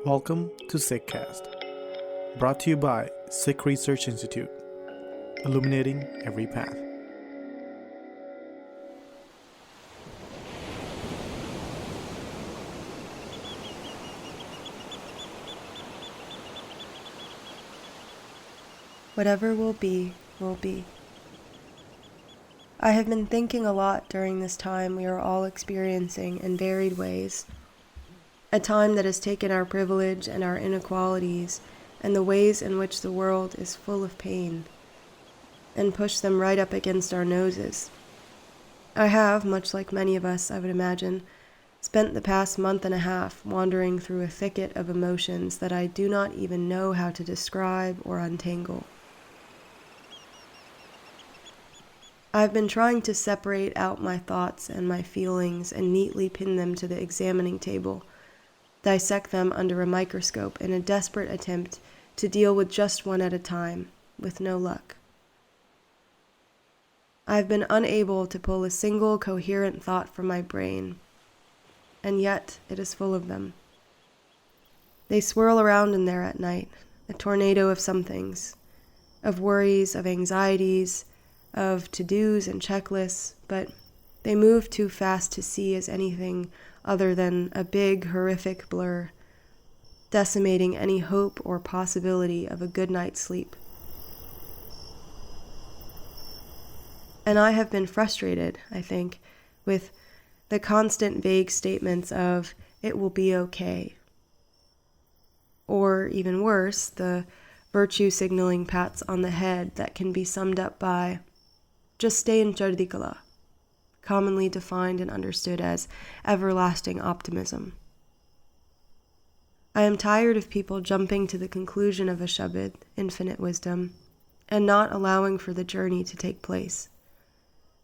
Welcome to SikhCast, brought to you by Sikh Research Institute, illuminating every path. Whatever will be, will be. I have been thinking a lot during this time we are all experiencing in varied ways. A time that has taken our privilege and our inequalities and the ways in which the world is full of pain and pushed them right up against our noses. I have, much like many of us, I would imagine, spent the past month and a half wandering through a thicket of emotions that I do not even know how to describe or untangle. I've been trying to separate out my thoughts and my feelings and neatly pin them to the examining table, dissect them under a microscope in a desperate attempt to deal with just one at a time, with no luck. I've been unable to pull a single coherent thought from my brain, and yet it is full of them. They swirl around in there at night, a tornado of somethings, of worries, of anxieties, of to-dos and checklists, but they move too fast to see as anything other than a big, horrific blur, decimating any hope or possibility of a good night's sleep. And I have been frustrated, I think, with the constant vague statements of, "it will be okay." Or, even worse, the virtue-signaling pats on the head that can be summed up by, "just stay in Chardi Kala," commonly defined and understood as everlasting optimism. I am tired of people jumping to the conclusion of a Sabad, infinite wisdom, and not allowing for the journey to take place.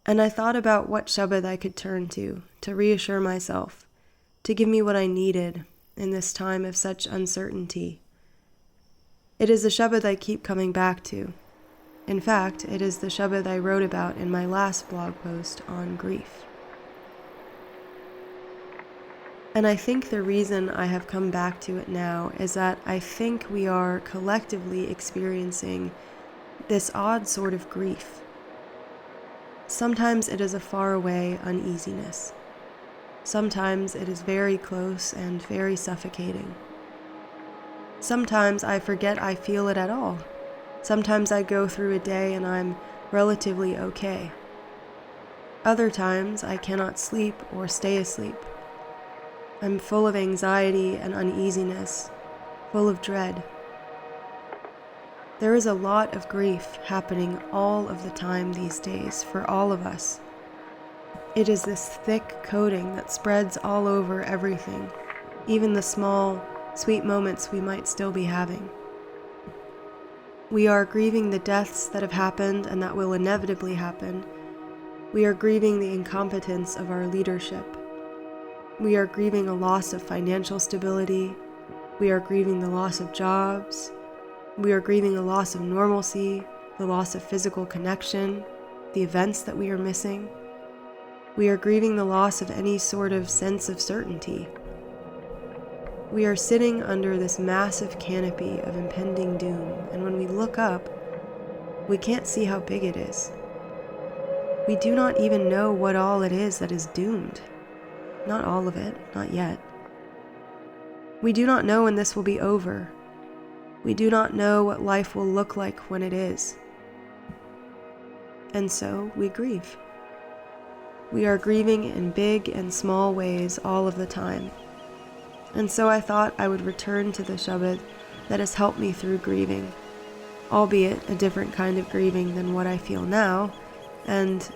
And I thought about what Sabad I could turn to reassure myself, to give me what I needed in this time of such uncertainty. It is a Sabad I keep coming back to. In fact, it is the Sabad I wrote about in my last blog post on grief. And I think the reason I have come back to it now is that I think we are collectively experiencing this odd sort of grief. Sometimes it is a faraway uneasiness. Sometimes it is very close and very suffocating. Sometimes I forget I feel it at all. Sometimes I go through a day and I'm relatively okay. Other times I cannot sleep or stay asleep. I'm full of anxiety and uneasiness, full of dread. There is a lot of grief happening all of the time these days for all of us. It is this thick coating that spreads all over everything, even the small, sweet moments we might still be having. We are grieving the deaths that have happened and that will inevitably happen. We are grieving the incompetence of our leadership. We are grieving a loss of financial stability. We are grieving the loss of jobs. We are grieving the loss of normalcy, the loss of physical connection, the events that we are missing. We are grieving the loss of any sort of sense of certainty. We are sitting under this massive canopy of impending doom, and when we look up, we can't see how big it is. We do not even know what all it is that is doomed. Not all of it, not yet. We do not know when this will be over. We do not know what life will look like when it is. And so we grieve. We are grieving in big and small ways all of the time. And so I thought I would return to the Sabad that has helped me through grieving, albeit a different kind of grieving than what I feel now, and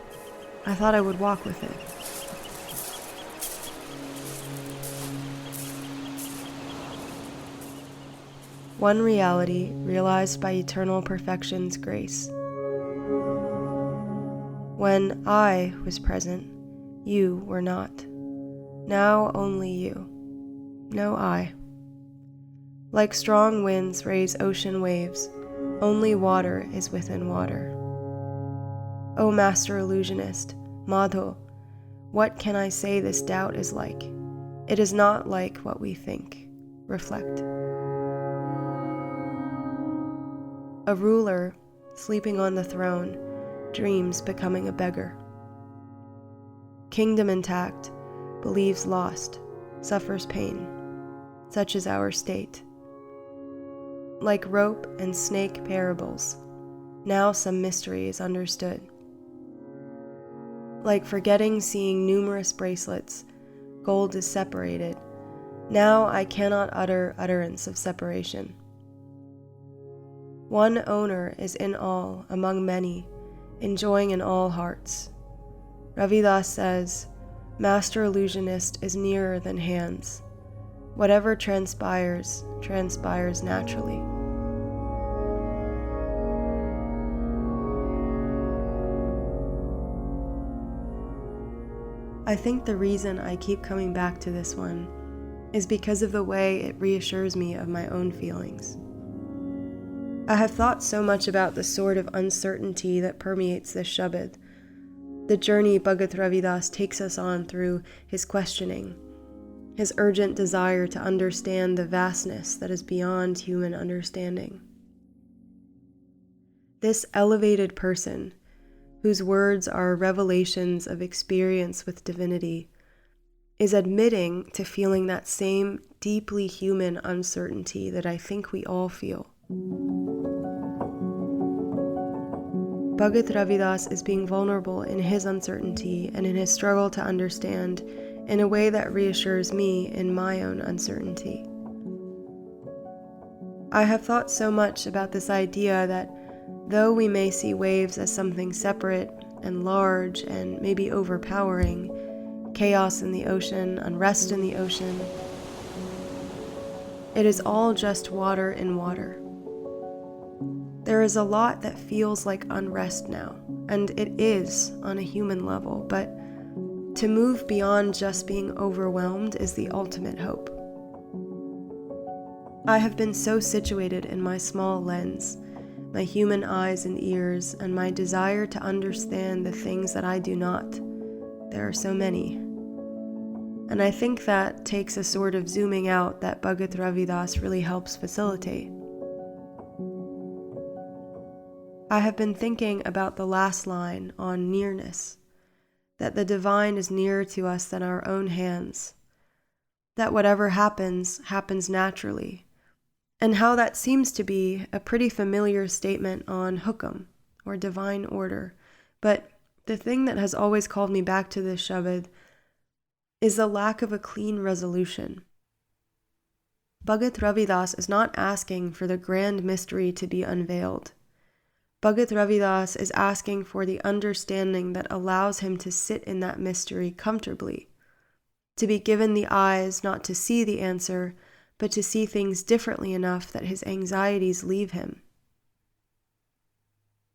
I thought I would walk with it. One reality realized by eternal perfection's grace. When I was present, you were not. Now only you. No I. Like strong winds raise ocean waves, only water is within water. O master illusionist, Madho, what can I say this doubt is like? It is not like what we think. reflect. A ruler, sleeping on the throne, dreams becoming a beggar. Kingdom intact, believes lost, suffers pain. Such is our state. Like rope and snake parables, now some mystery is understood. Like forgetting seeing numerous bracelets, gold is separated. Now I cannot utter utterance of separation. One owner is in all, among many, enjoying in all hearts. Ravidas says, Master illusionist is nearer than hands. Whatever transpires, transpires naturally. I think the reason I keep coming back to this one is because of the way it reassures me of my own feelings. I have thought so much about the sort of uncertainty that permeates this Shabad, the journey Bhagat Ravidas takes us on through his questioning, his urgent desire to understand the vastness that is beyond human understanding. This elevated person, whose words are revelations of experience with divinity, is admitting to feeling that same deeply human uncertainty that I think we all feel. Bhagat Ravidas is being vulnerable in his uncertainty and in his struggle to understand in a way that reassures me in my own uncertainty. I have thought so much about this idea that though we may see waves as something separate and large and maybe overpowering, chaos in the ocean, unrest in the ocean, it is all just water in water. There is a lot that feels like unrest now, and it is on a human level, but to move beyond just being overwhelmed is the ultimate hope. I have been so situated in my small lens, my human eyes and ears, and my desire to understand the things that I do not. There are so many. And I think that takes a sort of zooming out that Bhagat Ravidas really helps facilitate. I have been thinking about the last line on nearness, that the divine is nearer to us than our own hands, that whatever happens, happens naturally, and how that seems to be a pretty familiar statement on hukum, or divine order. But the thing that has always called me back to this Shabad is the lack of a clean resolution. Bhagat Ravidas is not asking for the grand mystery to be unveiled. Bhagat Ravidas is asking for the understanding that allows him to sit in that mystery comfortably, to be given the eyes not to see the answer, but to see things differently enough that his anxieties leave him.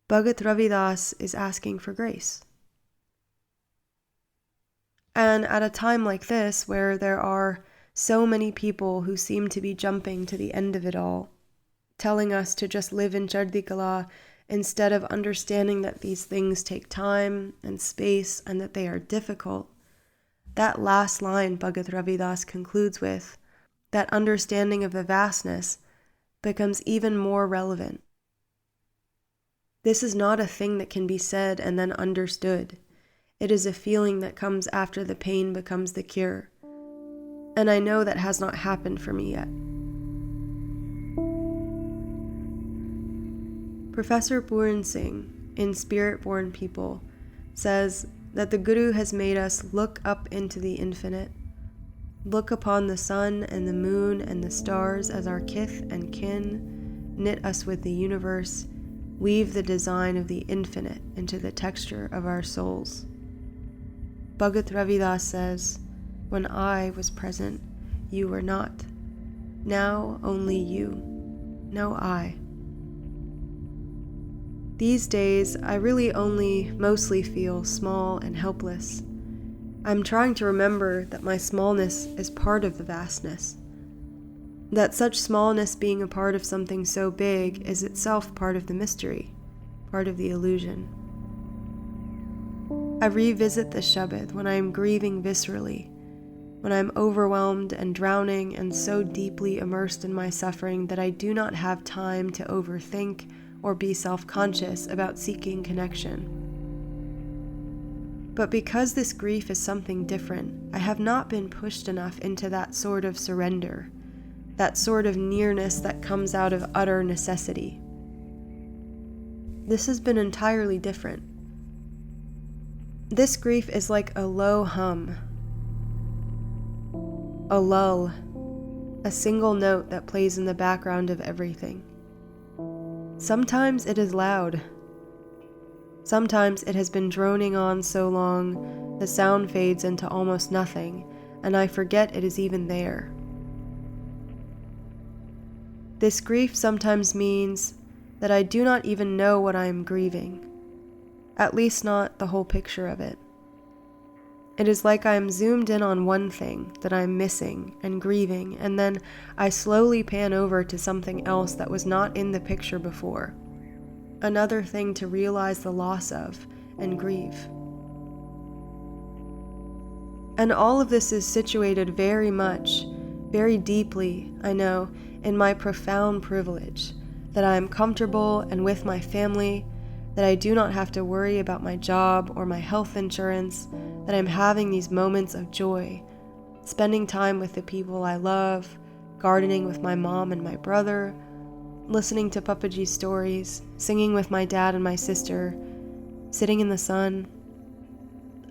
Bhagat Ravidas is asking for grace. And at a time like this, where there are so many people who seem to be jumping to the end of it all, telling us to just live in Chardi Kala instead of understanding that these things take time and space and that they are difficult, that last line Bhagat Ravidas concludes with, that understanding of the vastness, becomes even more relevant. This is not a thing that can be said and then understood. It is a feeling that comes after the pain becomes the cure. And I know that has not happened for me yet. Professor Puran Singh, in Spirit-Born People, says that the Guru has made us look up into the infinite, look upon the sun and the moon and the stars as our kith and kin, knit us with the universe, weave the design of the infinite into the texture of our souls. Bhagat Ravidas says, when I was present, you were not. Now only you, no I. These days, I really only mostly feel small and helpless. I'm trying to remember that my smallness is part of the vastness, that such smallness being a part of something so big is itself part of the mystery, part of the illusion. I revisit the Shabad when I am grieving viscerally, when I'm overwhelmed and drowning and so deeply immersed in my suffering that I do not have time to overthink or be self-conscious about seeking connection. But because this grief is something different, I have not been pushed enough into that sort of surrender, that sort of nearness that comes out of utter necessity. This has been entirely different. This grief is like a low hum, a lull, a single note that plays in the background of everything. Sometimes it is loud. Sometimes it has been droning on so long, the sound fades into almost nothing, and I forget it is even there. This grief sometimes means that I do not even know what I am grieving, at least not the whole picture of it. It is like I am zoomed in on one thing that I am missing and grieving, and then I slowly pan over to something else that was not in the picture before. Another thing to realize the loss of and grieve. And all of this is situated very much, very deeply, I know, in my profound privilege, that I am comfortable and with my family, that I do not have to worry about my job or my health insurance, that I'm having these moments of joy, spending time with the people I love, gardening with my mom and my brother, listening to Pt.2 stories, singing with my dad and my sister, sitting in the sun.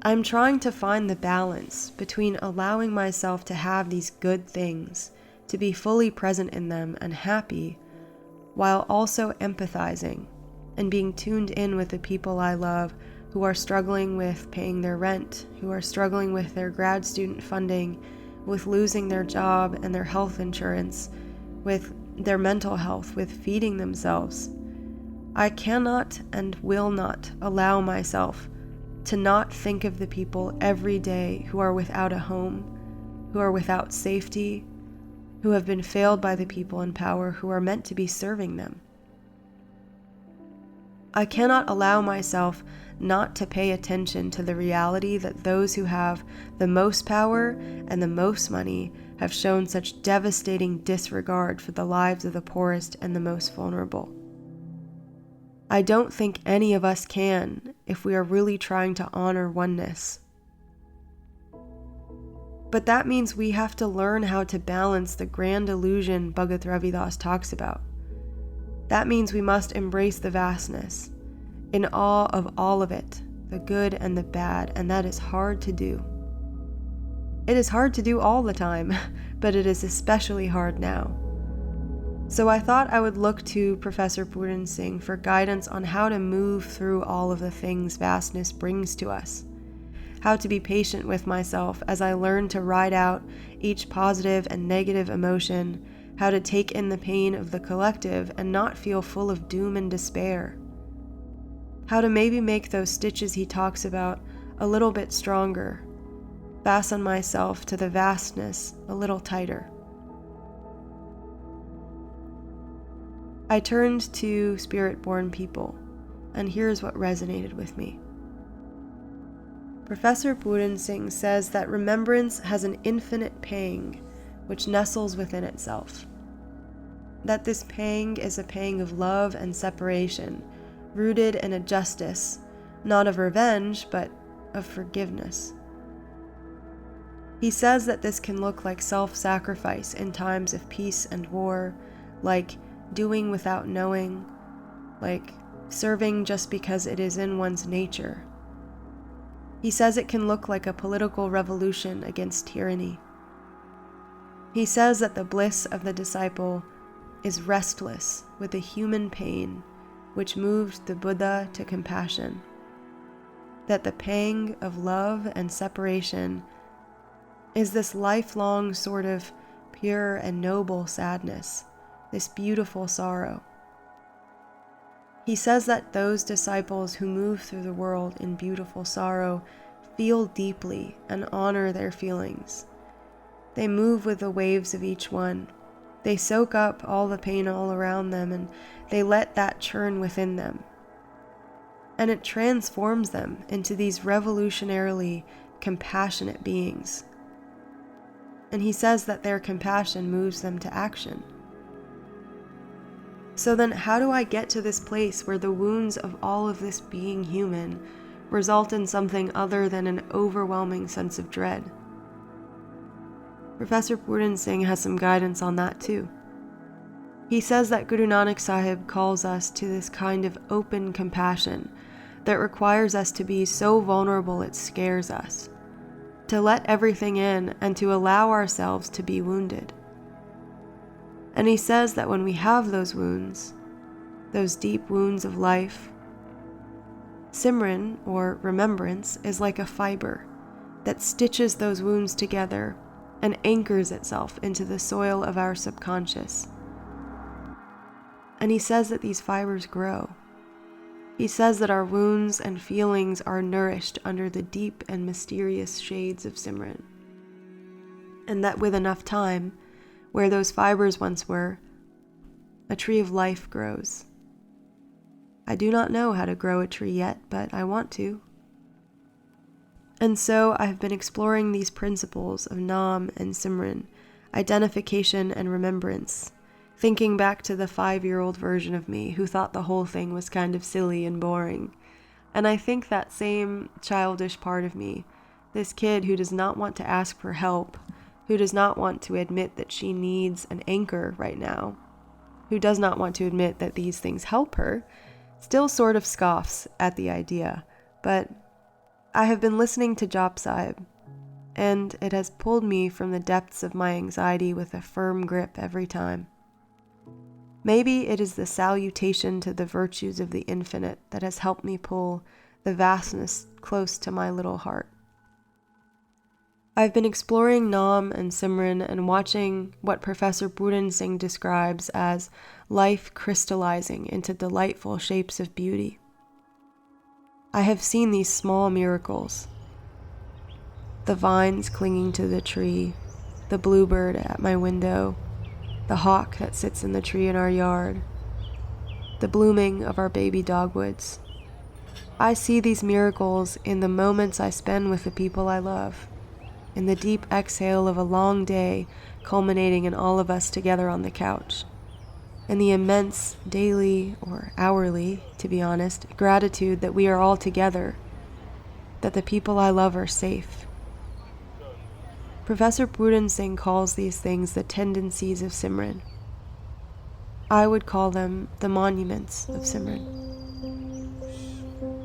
I'm trying to find the balance between allowing myself to have these good things, to be fully present in them and happy, while also empathizing and being tuned in with the people I love who are struggling with paying their rent, who are struggling with their grad student funding, with losing their job and their health insurance, with their mental health, with feeding themselves. I cannot and will not allow myself to not think of the people every day who are without a home, who are without safety, who have been failed by the people in power who are meant to be serving them. I cannot allow myself not to pay attention to the reality that those who have the most power and the most money have shown such devastating disregard for the lives of the poorest and the most vulnerable. I don't think any of us can if we are really trying to honor oneness. But that means we have to learn how to balance the grand illusion Bhagat Ravidas talks about. That means we must embrace the vastness, in awe of all of it, the good and the bad, and that is hard to do. It is hard to do all the time, but it is especially hard now. So I thought I would look to Professor Puran Singh for guidance on how to move through all of the things vastness brings to us, how to be patient with myself as I learn to ride out each positive and negative emotion, how to take in the pain of the collective and not feel full of doom and despair, how to maybe make those stitches he talks about a little bit stronger, fasten myself to the vastness a little tighter. I turned to spirit-born people, and here's what resonated with me. Professor Puran Singh says that remembrance has an infinite pang which nestles within itself. That this pang is a pang of love and separation, rooted in a justice, not of revenge, but of forgiveness. He says that this can look like self-sacrifice in times of peace and war, like doing without knowing, like serving just because it is in one's nature. He says it can look like a political revolution against tyranny. He says that the bliss of the disciple is restless with the human pain which moved the Buddha to compassion, that the pang of love and separation is this lifelong sort of pure and noble sadness, this beautiful sorrow. He says that those disciples who move through the world in beautiful sorrow feel deeply and honor their feelings. They move with the waves of each one. They soak up all the pain all around them, and they let that churn within them. And it transforms them into these revolutionarily compassionate beings. and he says that their compassion moves them to action. So then how do I get to this place where the wounds of all of this being human result in something other than an overwhelming sense of dread? Professor Pooran Singh has some guidance on that too. He says that Guru Nanak Sahib calls us to this kind of open compassion that requires us to be so vulnerable it scares us, to let everything in and to allow ourselves to be wounded. And he says that when we have those wounds, those deep wounds of life, Simran, or remembrance, is like a fiber that stitches those wounds together and anchors itself into the soil of our subconscious. And he says that these fibers grow. He says that our wounds and feelings are nourished under the deep and mysterious shades of Simran. And that with enough time, where those fibers once were, a tree of life grows. I do not know how to grow a tree yet, but I want to. And so I've been exploring these principles of Naam and Simran, identification and remembrance, thinking back to the 5-year-old version of me who thought the whole thing was kind of silly and boring. And I think that same childish part of me, this kid who does not want to ask for help, who does not want to admit that she needs an anchor right now, who does not want to admit that these things help her, still sort of scoffs at the idea. But I have been listening to Jap Sahib, and it has pulled me from the depths of my anxiety with a firm grip every time. Maybe it is the salutation to the virtues of the infinite that has helped me pull the vastness close to my little heart. I've been exploring Naam and Simran and watching what Professor Pooran Singh describes as life crystallizing into delightful shapes of beauty. I have seen these small miracles. The vines clinging to the tree, the bluebird at my window, the hawk that sits in the tree in our yard, the blooming of our baby dogwoods. I see these miracles in the moments I spend with the people I love, in the deep exhale of a long day culminating in all of us together on the couch, in the immense daily, or hourly, to be honest, gratitude that we are all together, that the people I love are safe. Professor Pooran Singh calls these things the tendencies of Simran. I would call them the monuments of Simran.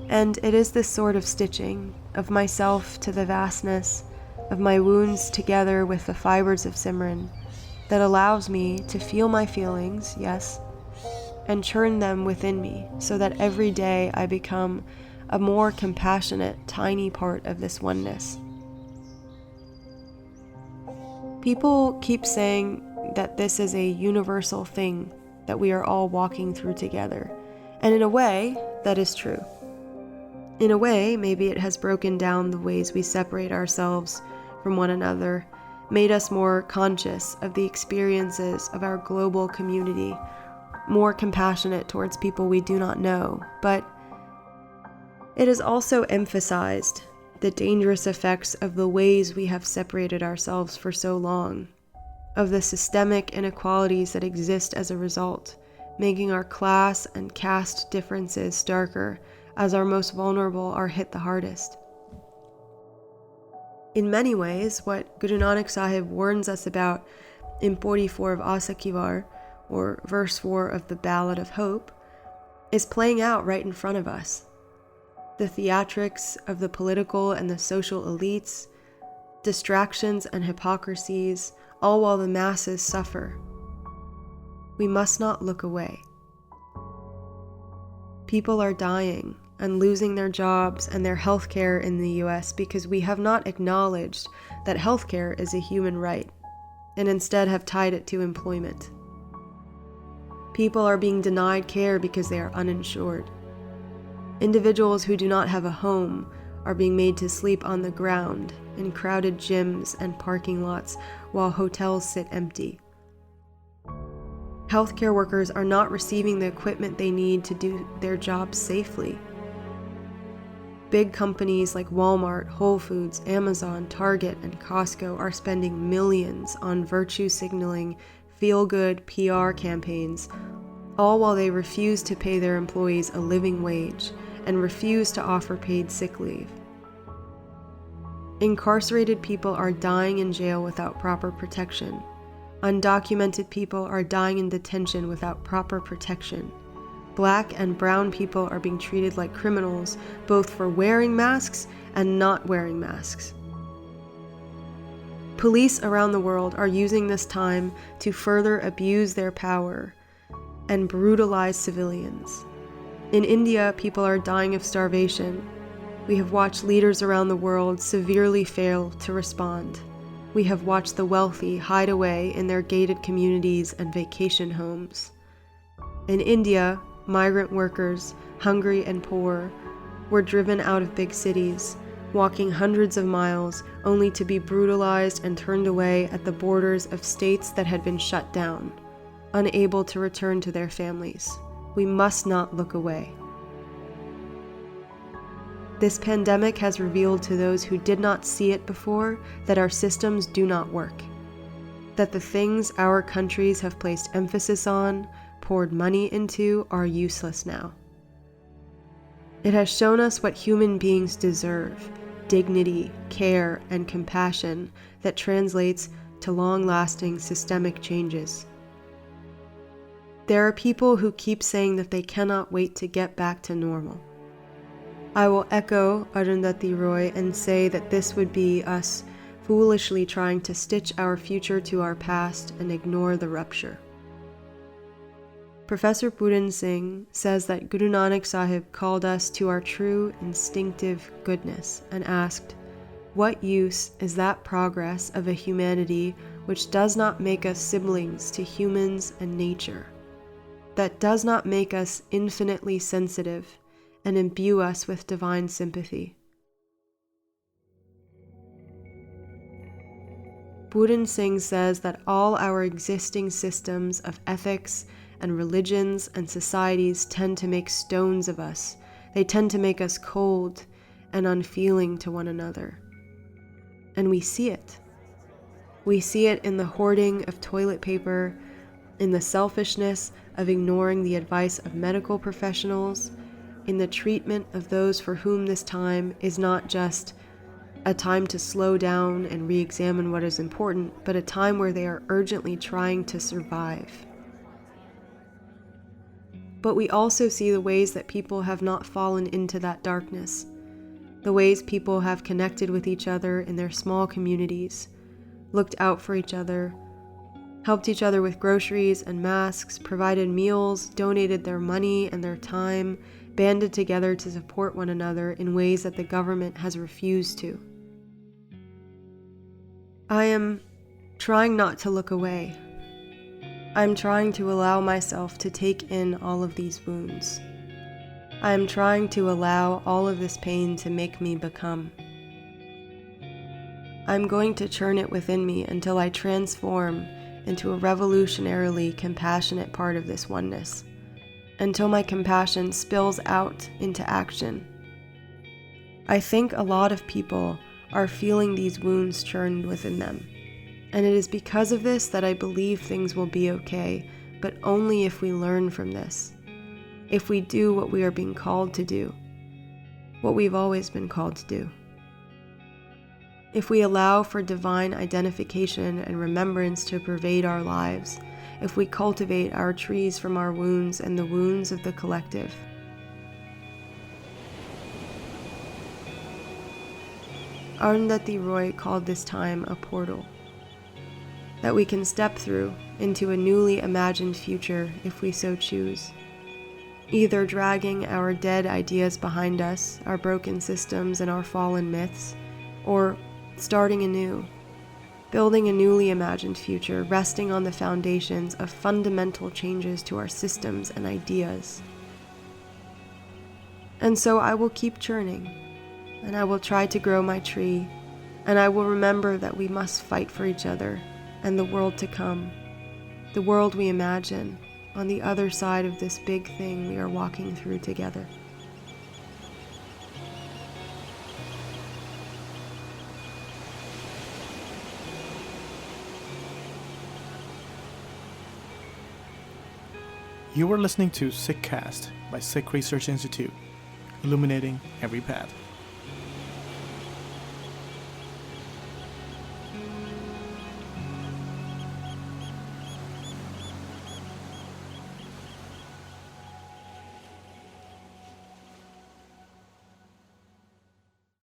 And it is this sort of stitching of myself to the vastness, of my wounds together with the fibers of Simran, that allows me to feel my feelings, yes, and churn them within me so that every day I become a more compassionate, tiny part of this oneness. People keep saying that this is a universal thing that we are all walking through together, and in a way, that is true. In a way, maybe it has broken down the ways we separate ourselves from one another, made us more conscious of the experiences of our global community, more compassionate towards people we do not know, but it has also emphasized the dangerous effects of the ways we have separated ourselves for so long, of the systemic inequalities that exist as a result, making our class and caste differences starker as our most vulnerable are hit the hardest. In many ways, what Guru Nanak Sahib warns us about in Pt.2 of Asakivar, or verse 4 of the Ballad of Hope, is playing out right in front of us. The theatrics of the political and the social elites, distractions and hypocrisies, all while the masses suffer. We must not look away. People are dying and losing their jobs and their healthcare in the US because we have not acknowledged that healthcare is a human right, and instead have tied it to employment. People are being denied care because they are uninsured. Individuals who do not have a home are being made to sleep on the ground in crowded gyms and parking lots while hotels sit empty. Healthcare workers are not receiving the equipment they need to do their jobs safely. Big companies like Walmart, Whole Foods, Amazon, Target, and Costco are spending millions on virtue signaling, feel-good PR campaigns, all while they refuse to pay their employees a living wage and refuse to offer paid sick leave. Incarcerated people are dying in jail without proper protection. Undocumented people are dying in detention without proper protection. Black and brown people are being treated like criminals, both for wearing masks and not wearing masks. Police around the world are using this time to further abuse their power and brutalize civilians. In India, people are dying of starvation. We have watched leaders around the world severely fail to respond. We have watched the wealthy hide away in their gated communities and vacation homes. In India, migrant workers, hungry and poor, were driven out of big cities, walking hundreds of miles only to be brutalized and turned away at the borders of states that had been shut down, unable to return to their families. We must not look away. This pandemic has revealed to those who did not see it before that our systems do not work, that the things our countries have placed emphasis on, poured money into, are useless now. It has shown us what human beings deserve: dignity, care, and compassion that translates to long-lasting systemic changes. There are people who keep saying that they cannot wait to get back to normal. I will echo Arundhati Roy and say that this would be us foolishly trying to stitch our future to our past and ignore the rupture. Professor Puran Singh says that Guru Nanak Sahib called us to our true instinctive goodness and asked, "What use is that progress of a humanity which does not make us siblings to humans and nature, that does not make us infinitely sensitive and imbue us with divine sympathy?" Puran Singh says that all our existing systems of ethics and religions and societies tend to make stones of us. They tend to make us cold and unfeeling to one another. And we see it. We see it in the hoarding of toilet paper, in the selfishness of ignoring the advice of medical professionals, in the treatment of those for whom this time is not just a time to slow down and re-examine what is important, but a time where they are urgently trying to survive. But we also see the ways that people have not fallen into that darkness, the ways people have connected with each other in their small communities, looked out for each other, helped each other with groceries and masks, provided meals, donated their money and their time, banded together to support one another in ways that the government has refused to. I am trying not to look away. I'm trying to allow myself to take in all of these wounds. I am trying to allow all of this pain to make me become. I'm going to churn it within me until I transform into a revolutionarily compassionate part of this oneness, until my compassion spills out into action. I think a lot of people are feeling these wounds churned within them. And it is because of this that I believe things will be okay, but only if we learn from this. If we do what we are being called to do, what we've always been called to do. If we allow for divine identification and remembrance to pervade our lives, if we cultivate our trees from our wounds and the wounds of the collective. Arundhati Roy called this time a portal that we can step through into a newly imagined future if we so choose, either dragging our dead ideas behind us, our broken systems and our fallen myths, or starting anew, building a newly imagined future resting on the foundations of fundamental changes to our systems and ideas. And so I will keep churning, and I will try to grow my tree, and I will remember that we must fight for each other and the world to come, the world we imagine on the other side of this big thing we are walking through together. You were listening to SikhCast by Sikh Research Institute, illuminating every path.